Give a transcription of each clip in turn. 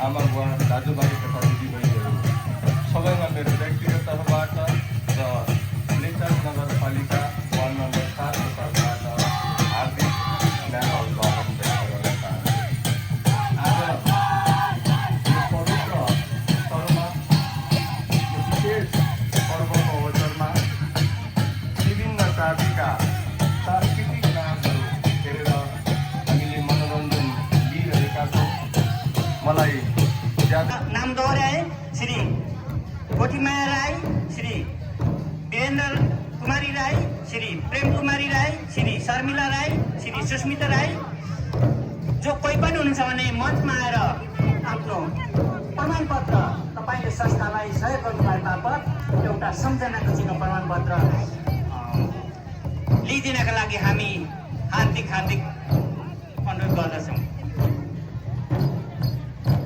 आमा बुवा दाजुभाइ तथा दिदीबहिनीहरू सबैमा मेरो व्यक्तिगत तर्फबाट र लेप्चा नगरपालिका वार्ड नम्बर 7 को तर्फबाट हार्दिक बिहान अभिवादन व्यक्त गर्न चाहन्छु। आज यो पवित्र स्तरमा यो विशेष पर्वको अवसरमा विभिन्न जातिका सांस्कृतिक नाचहरू हेरेर हामीले मनोरञ्जन लिइरहेका छौँ। मलाई नाम दोहोऱ्याए श्री गोठीमाया राई, श्री वीरेन्द्र कुमारी राई, श्री प्रेम कुमारी राई, श्री शर्मिला राई, श्री सुस्मिता राई। जो कोही पनि हुनुहुन्छ भने मञ्चमा आएर आफ्नो प्रमाणपत्र तपाईँले संस्थालाई सहयोग गर्नुभए बापत एउटा सम्झनाको चिनो प्रमाणपत्र लिइदिनका लागि हामी हार्दिक अनुरोध गर्दछौँ।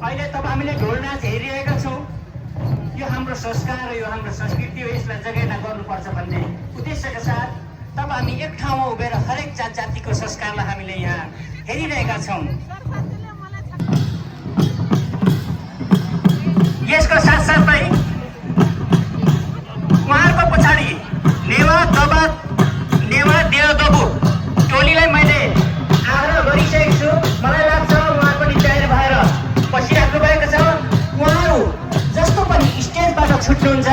अहिले तब हामीले ढोल नाच हेरिरहेका छौँ। यो हाम्रो संस्कार हो, यो हाम्रो संस्कृति हो, यसलाई जगेर्ना गर्नुपर्छ भन्ने उद्देश्यका साथ तब हामी एक ठाउँमा उभिएर हरेक जात जातिको संस्कारलाई हामीले यहाँ हेरिरहेका छौँ। यसको साथसाथै उहाँहरूको पछाडि नेवा देव दबु टोलीलाई मैले आग्रह गरिसकेको छु। मलाई लाग्छ उहाँ पनि तयार भएर बसिराख्नु भएको छ। उहाँहरू जस्तो पनि स्टेजबाट छुट्नुहुन्छ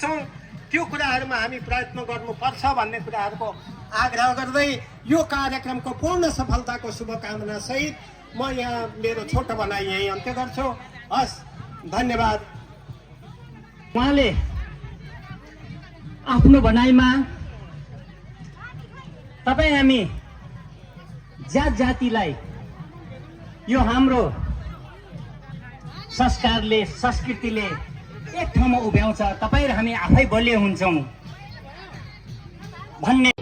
छौँ त्यो कुराहरूमा हामी प्रयत्न गर्नुपर्छ भन्ने कुराहरूको आग्रह गर्दै यो कार्यक्रमको पूर्ण सफलताको शुभकामना सहित म यहाँ मेरो छोटो भनाइ यही अन्त्य गर्छु। हस्, धन्यवाद। उहाँले आफ्नो भनाइमा तपाईँ हामी जात जातिलाई यो हाम्रो संस्कारले संस्कृतिले एक ठाउँमा उभ्याउँछ, तपाईँ र हामी आफै बलियो हुन्छौँ भन्ने